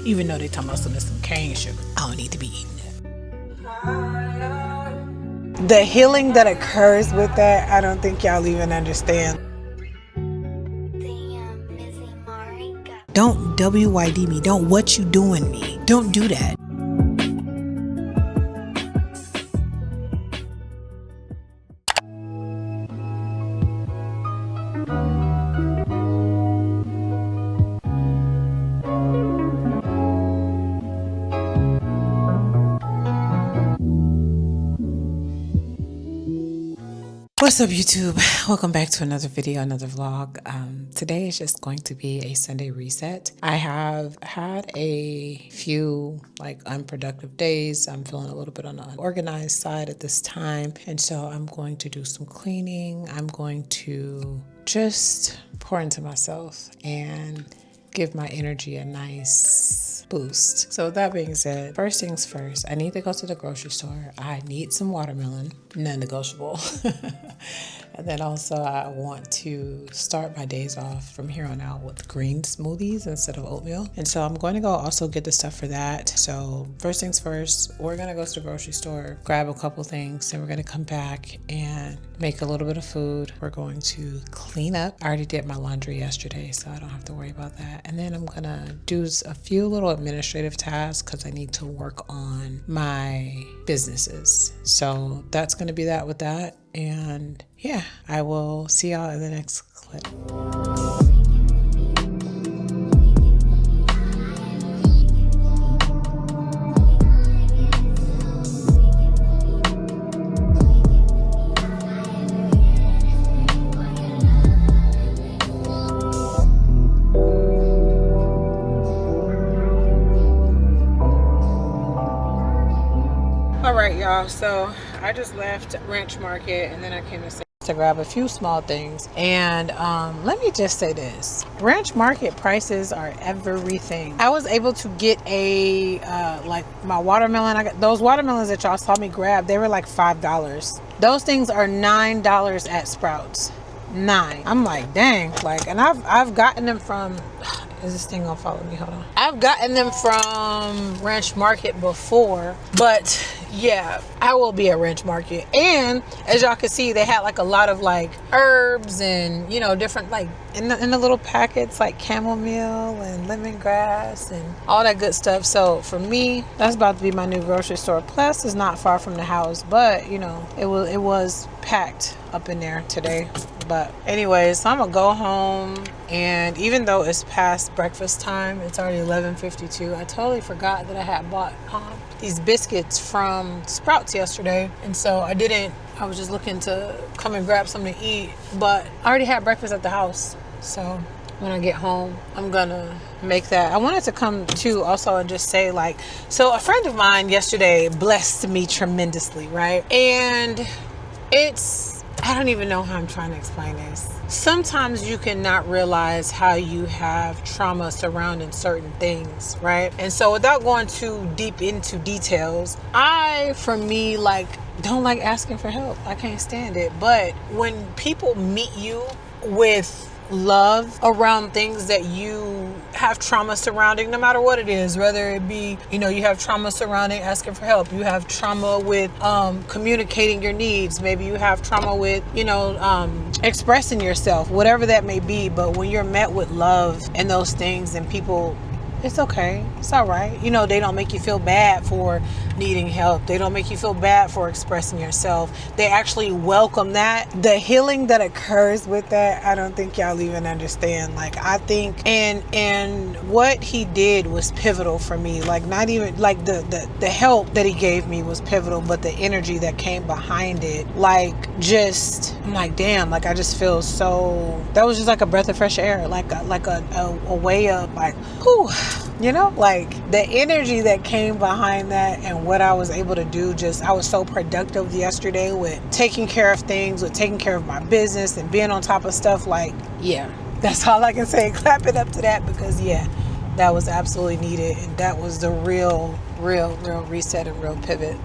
Even though they talking about some cane sugar. I don't need to be eating that. The healing that occurs with that, I don't think y'all even understand. Don't WYD me. Don't what you doing me. Don't do that. What's up, YouTube? Welcome back to another video, another vlog. Today is just going to be a Sunday reset. I have had a few unproductive days. I'm feeling a little bit on the unorganized side at this time. And so I'm going to do some cleaning. I'm going to just pour into myself and give my energy a nice boost. So with that being said, first things first, I need to go to the grocery store. I need some watermelon, non-negotiable. And then also I want to start my days off from here on out with green smoothies instead of oatmeal. And so I'm going to go also get the stuff for that. So first things first, we're going to go to the grocery store, grab a couple things, and we're going to come back and make a little bit of food. We're going to clean up. I already did my laundry yesterday, so I don't have to worry about that. And then I'm going to do a few little administrative tasks because I need to work on my businesses. So that's going to be that with that. And yeah, I will see y'all in the next clip. All right, y'all, so I just left Ranch Market and then I came to grab a few small things. And let me just say this, Ranch Market prices are everything. I was able to get a my watermelon. I got those watermelons that y'all saw me grab. They were like $5. Those things are $9 at Sprouts. 9. I'm like, dang. And I've gotten them from, is this thing gonna follow me? Hold on. I've gotten them from Ranch Market before, but yeah, I will be at Ranch Market. And as y'all can see, they had a lot of herbs and different in the little packets, like chamomile and lemongrass and all that good stuff. So for me, that's about to be my new grocery store. Plus, it's not far from the house, but it was packed up in there today. But anyways, so I'm gonna go home, and even though it's past breakfast time, it's already 11:52. I totally forgot that I had bought these biscuits from Sprouts yesterday, and so I was just looking to come and grab something to eat, but I already had breakfast at the house. So when I get home, I'm gonna make that. I wanted to come too also and just say so a friend of mine yesterday blessed me tremendously, right? And I don't even know how I'm trying to explain this. Sometimes you cannot realize how you have trauma surrounding certain things, right? And so without going too deep into details, for me, don't like asking for help. I can't stand it. But when people meet you with love around things that you have trauma surrounding, no matter what it is, whether it be you have trauma surrounding asking for help, you have trauma with communicating your needs, maybe you have trauma with expressing yourself, whatever that may be. But when you're met with love and those things, and people, it's okay, it's all right, they don't make you feel bad for needing help, they don't make you feel bad for expressing yourself, they actually welcome that. The healing that occurs with that, I don't think y'all even understand. I think and what he did was pivotal for me. Not even the help that he gave me was pivotal, but the energy that came behind it, I'm like, damn, I just feel so, that was just like a breath of fresh air, a way of whew, the energy that came behind that. And what I was able to do, I was so productive yesterday with taking care of things, with taking care of my business and being on top of stuff. Yeah, that's all I can say. Clap it up to that, because yeah, that was absolutely needed. And that was the real reset and real pivot.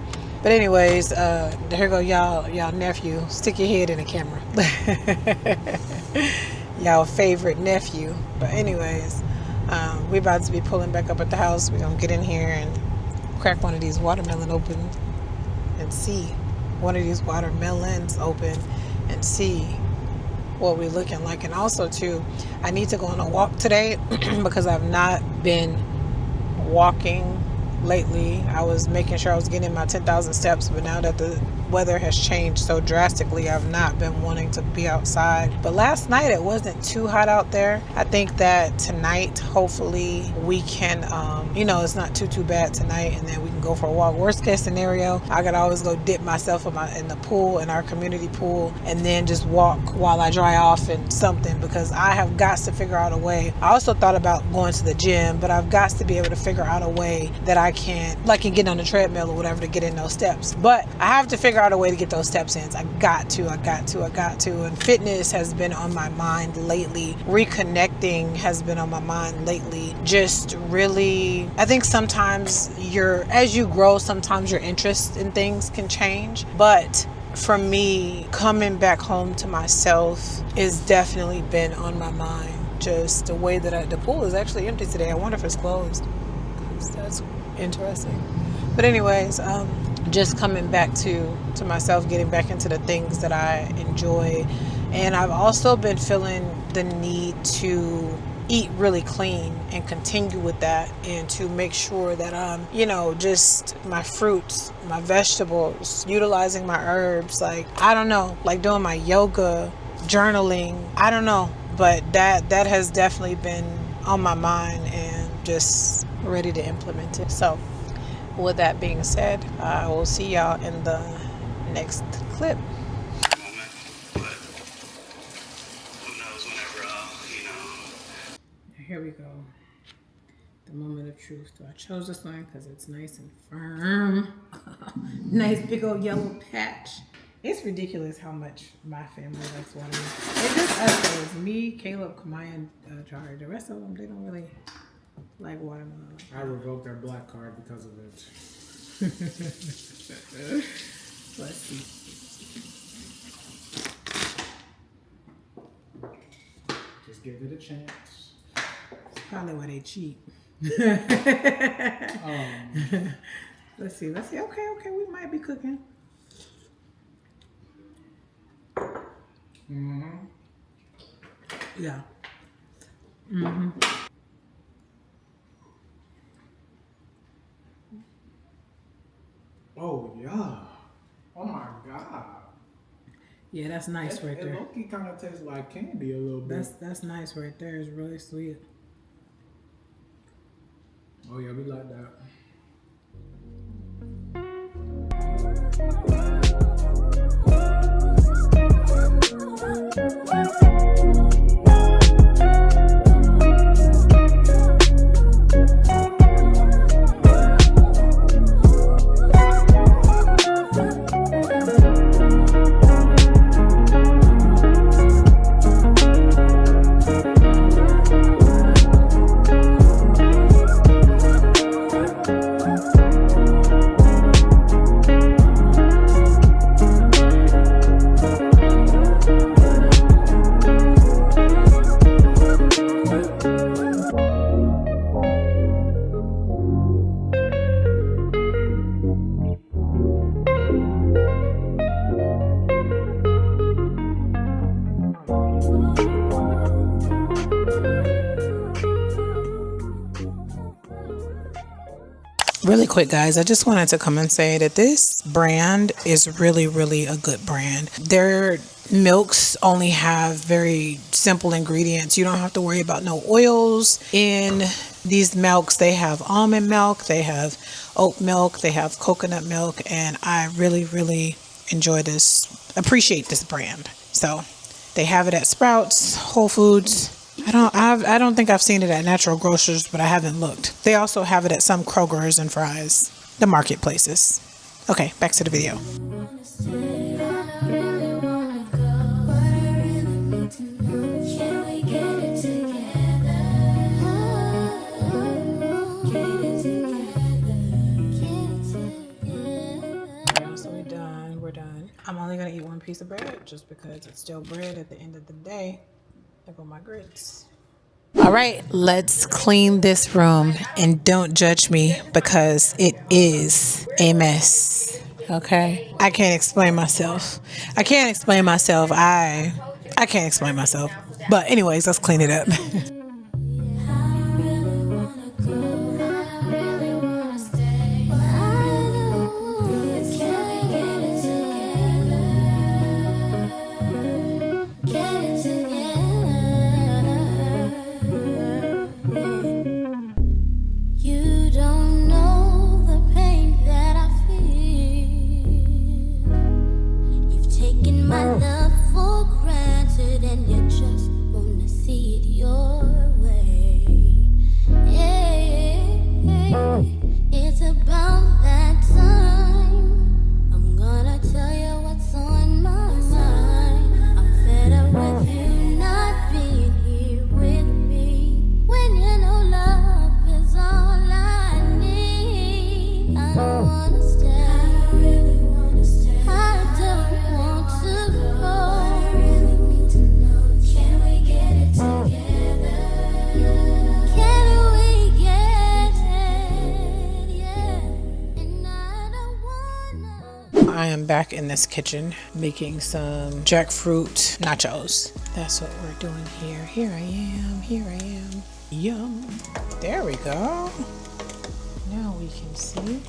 But anyways, here go y'all nephew. Stick your head in the camera. Y'all favorite nephew. But anyways, We about to be pulling back up at the house. We're gonna get in here and crack one of these watermelon open and see one of these watermelons open and see what we're looking like. And also too, I need to go on a walk today because I've not been walking lately. I was making sure I was getting my 10,000 steps, but now that the weather has changed so drastically, I've not been wanting to be outside. But last night it wasn't too hot out there. I think that tonight, hopefully we can, it's not too bad tonight, and then we can go for a walk. Worst case scenario, I could always go dip myself in the pool, in our community pool, and then just walk while I dry off in something, because I have got to figure out a way. I also thought about going to the gym, but I've got to be able to figure out a way that I can get on the treadmill or whatever to get in those steps. But I have to figure out a way to get those steps in. I got to. And fitness has been on my mind lately. Reconnecting has been on my mind lately. Just really, I think sometimes as you grow, sometimes your interest in things can change. But for me, coming back home to myself has definitely been on my mind. Just the way that the pool is actually empty today. I wonder if it's closed. That's interesting. But anyways, just coming back to myself, getting back into the things that I enjoy. And I've also been feeling the need to eat really clean and continue with that, and to make sure that I'm, just my fruits, my vegetables, utilizing my herbs, I don't know, doing my yoga, journaling, I don't know, but that has definitely been on my mind and just ready to implement it. So with that being said, I will see y'all in the next clip. Here we go. The moment of truth. So I chose this one because it's nice and firm. Nice big old yellow patch. It's ridiculous how much my family likes watermelon. It's just us though. It's me, Caleb, Kamaya, and Jari. The rest of them, they don't really like watermelon. I revoked their black card because of it. Let's see. Just give it a chance. It's probably why they cheat. Let's see. Okay, we might be cooking. Mm-hmm. Yeah. Mm-hmm. Oh, yeah. Oh, my God. Yeah, that's nice right there. It low-key kind of tastes like candy a little bit. That's nice right there. It's really sweet. Oh, yeah, we like that. Really quick, guys, I just wanted to come and say that this brand is really, really a good brand. Their milks only have very simple ingredients. You don't have to worry about no oils in these milks. They have almond milk, they have oat milk, they have coconut milk, and I really, really enjoy appreciate this brand. So they have it at Sprouts, Whole Foods. I don't think I've seen it at Natural Grocers, but I haven't looked. They also have it at some Kroger's and Fry's, the marketplaces. Okay, back to the video. So we're done. I'm only gonna eat one piece of bread just because it's still bread at the end of the day. There go my grits. All right, let's clean this room, and don't judge me because it is a mess. Okay, I can't explain myself. I can't explain myself. I can't explain myself. But anyways, let's clean it up. You don't know the pain that I feel. You've taken my love for granted, and you just wanna see it your way. Yeah, it's about that time. I'm gonna tell you what's on my mind. I'm fed up with you not being here with me when you know love is all I need. I don't wanna stay. I really wanna stay. I don't want to go. I really need to know. Can we get it together? Can we get it? Yeah. And I don't wanna. I am back in this kitchen making some jackfruit nachos. That's what we're doing here. Here I am. Here I am. Yum. There we go. Now we can see.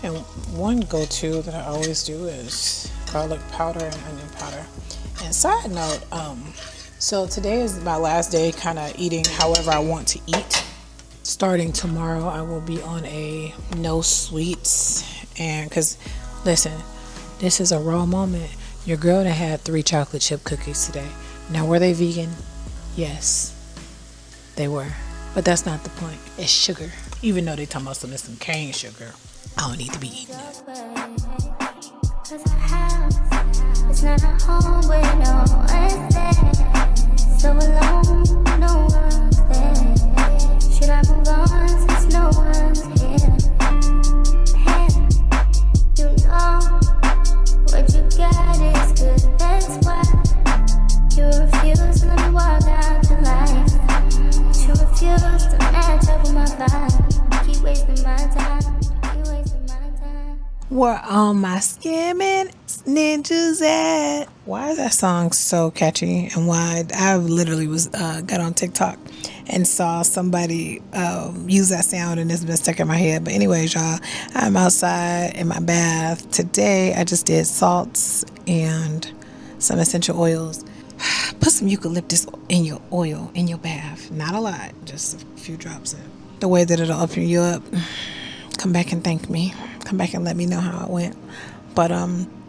And one go-to that I always do is garlic powder and onion powder. And side note, so today is my last day kind of eating however I want to eat. Starting tomorrow, I will be on a no sweets. And because, listen, this is a raw moment. Your girl that had 3 chocolate chip cookies today. Now, were they vegan? Yes, they were. But that's not the point. It's sugar. Even though they talking about some cane sugar, I don't need to be eating it. Cause our house is not a home where no one's there. So alone, no one's there. Should I move on since no one's here? Hey, you know what you got is good, that's why you refuse to let me walk out to life. You refuse to match up with my vibe. Keep wasting my time. Keep wasting my time. Where all my skimming ninjas at? Why is that song so catchy? And why I literally was got on TikTok and saw somebody use that sound, and it's been stuck in my head. But anyways, y'all, I'm outside in my bath today. I just did salts and some essential oils. Put some eucalyptus in your oil in your bath. Not a lot, just a few drops in. The way that it'll open you up. Come back and thank me. Come back and let me know how it went. But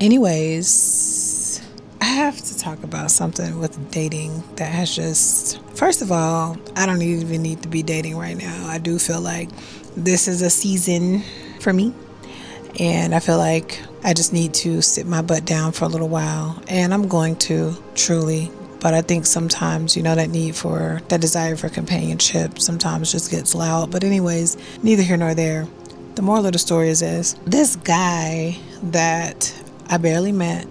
anyways, I have to talk about something with dating that has just, first of all, I don't even need to be dating right now. I do feel like this is a season for me, and I feel like I just need to sit my butt down for a little while, and I'm going to, truly. But I think sometimes, that desire for companionship sometimes just gets loud. But anyways, neither here nor there. The moral of the story is this guy that I barely met,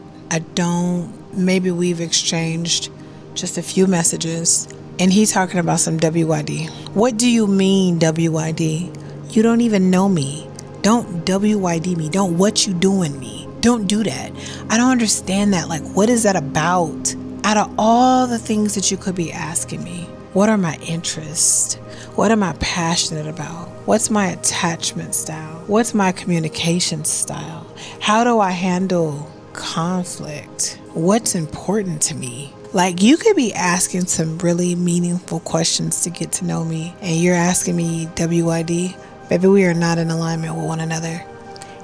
maybe we've exchanged just a few messages, and he's talking about some WYD. What do you mean WYD? You don't even know me. Don't WYD me. Don't what you doing me. Don't do that. I don't understand that. Like, what is that about? Out of all the things that you could be asking me, what are my interests? What am I passionate about? What's my attachment style? What's my communication style? How do I handle conflict? What's important to me? Like, you could be asking some really meaningful questions to get to know me, and you're asking me WID. Baby, we are not in alignment with one another.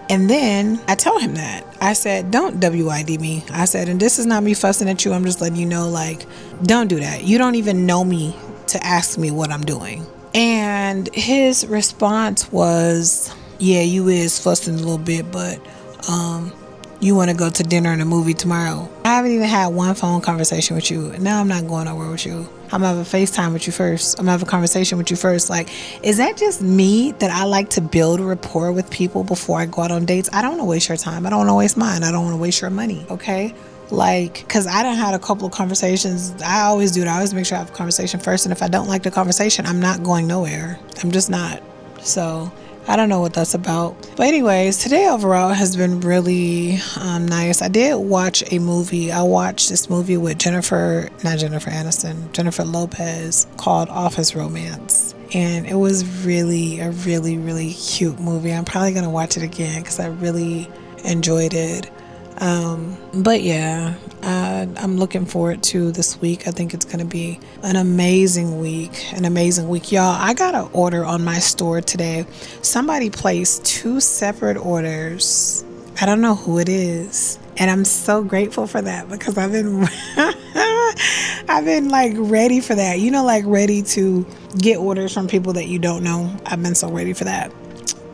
And then I tell him that. I said, don't WID me. I said, and this is not me fussing at you. I'm just letting you know, like, don't do that. You don't even know me to ask me what I'm doing. And his response was, yeah, you is fussing a little bit, but you want to go to dinner and a movie tomorrow. I haven't even had one phone conversation with you. Now I'm not going nowhere with you. I'm going to have a FaceTime with you first. I'm going to have a conversation with you first. Like, is that just me that I like to build rapport with people before I go out on dates? I don't want to waste your time. I don't want to waste mine. I don't want to waste your money. Okay? Like, because I done had a couple of conversations. I always do that. I always make sure I have a conversation first. And if I don't like the conversation, I'm not going nowhere. I'm just not. So I don't know what that's about. But anyways, today overall has been really nice. I did watch a movie. I watched this movie with Jennifer Lopez called Office Romance. And it was really a really, really cute movie. I'm probably going to watch it again because I really enjoyed it. But yeah, I'm looking forward to this week. I think it's going to be an amazing week. Y'all, I got an order on my store today. Somebody placed 2 separate orders. I don't know who it is. And I'm so grateful for that because I've been like ready for that. You know, like ready to get orders from people that you don't know. I've been so ready for that.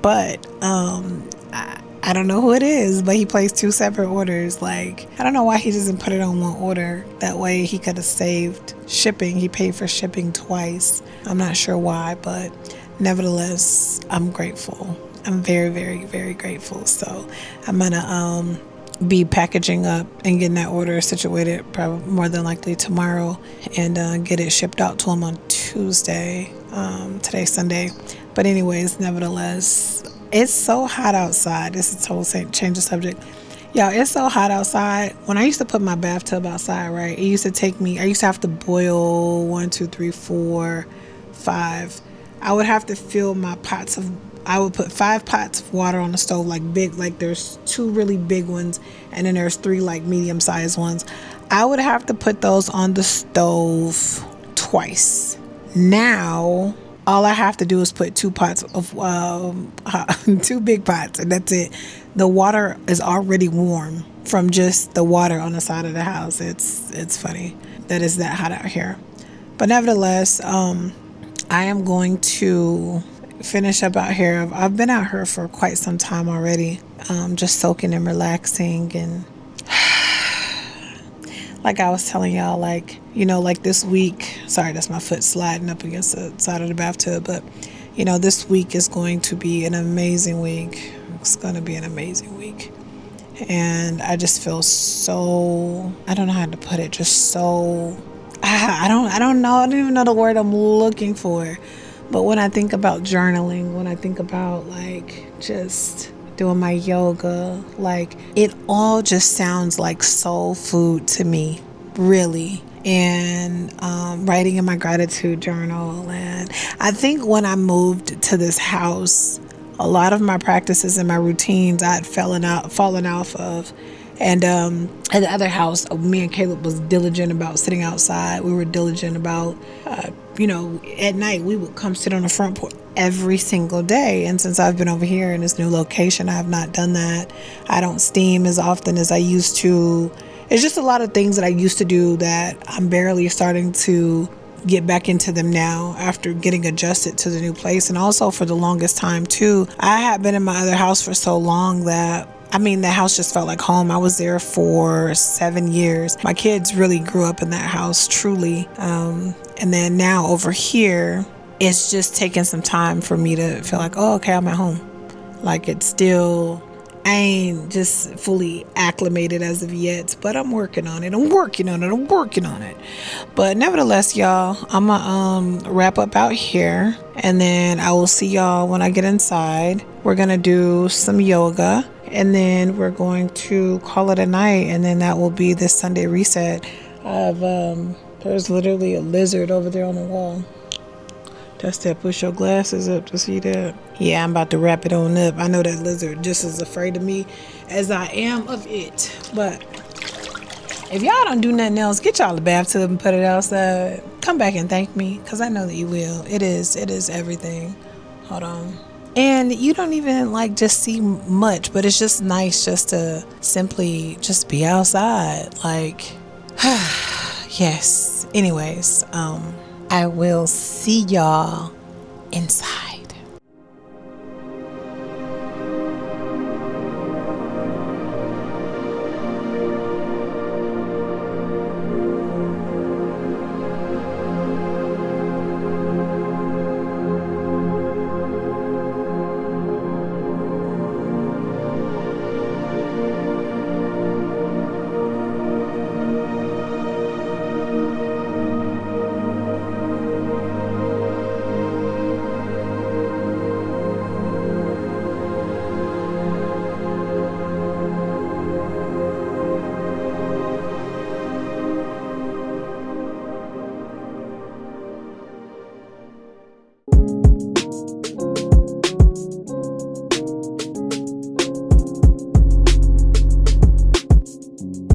But, I don't know who it is, but he placed 2 separate orders. Like, I don't know why he doesn't put it on one order. That way he could have saved shipping. He paid for shipping twice. I'm not sure why, but nevertheless, I'm grateful. I'm very, very, very grateful. So I'm going to be packaging up and getting that order situated probably more than likely tomorrow and get it shipped out to him on Tuesday. Today's Sunday. But anyways, nevertheless, it's so hot outside. This is a total change of subject. Y'all, it's so hot outside. When I used to put my bathtub outside, right, it used to take me, I used to have to boil 1, 2, 3, 4, 5. I would have to fill my pots of, I would put 5 pots of water on the stove, like big, like there's 2 really big ones, and then there's 3 like medium-sized ones. I would have to put those on the stove twice. Now, all I have to do is put 2 pots of 2 big pots, and that's it. The water is already warm from just the water on the side of the house. It's funny that it's that hot out here. But nevertheless, I am going to finish up out here. I've been out here for quite some time already, just soaking and relaxing. And like I was telling y'all, like, you know, like this week, sorry, that's my foot sliding up against the side of the bathtub, but you know, this week is going to be an amazing week. It's going to be an amazing week. And I just feel so, I don't know how to put it, just so, I don't know, I don't even know the word I'm looking for. But when I think about journaling, when I think about like just doing my yoga, like it all just sounds like soul food to me, really. And writing in my gratitude journal. And I think when I moved to this house, a lot of my practices and my routines I had fallen off of. And at the other house, me and Caleb was diligent about sitting outside. We were diligent about, you know, at night we would come sit on the front porch every single day. And since I've been over here in this new location, I have not done that. I don't steam as often as I used to. It's just a lot of things that I used to do that I'm barely starting to get back into them now after getting adjusted to the new place. And also for the longest time too, I had been in my other house for so long that, I mean, the house just felt like home. I was there for 7 years. My kids really grew up in that house, truly. And then now over here, it's just taken some time for me to feel like, oh, okay, I'm at home. Like it's still, I ain't just fully acclimated as of yet, but I'm working on it. But nevertheless, y'all, I'm gonna wrap up out here, and then I will see y'all when I get inside. We're gonna do some yoga, and then we're going to call it a night, and then that will be this Sunday reset. There's literally a lizard over there on the wall. That's that, push your glasses up to see that. Yeah, I'm about to wrap it on up. I know that lizard just as afraid of me as I am of it. But if y'all don't do nothing else, get y'all a bathtub and put it outside. Come back and thank me, because I know that you will. It is everything. Hold on. And you don't even like just see much, but it's just nice just to simply just be outside. Like, yes. Anyways, I will see y'all inside.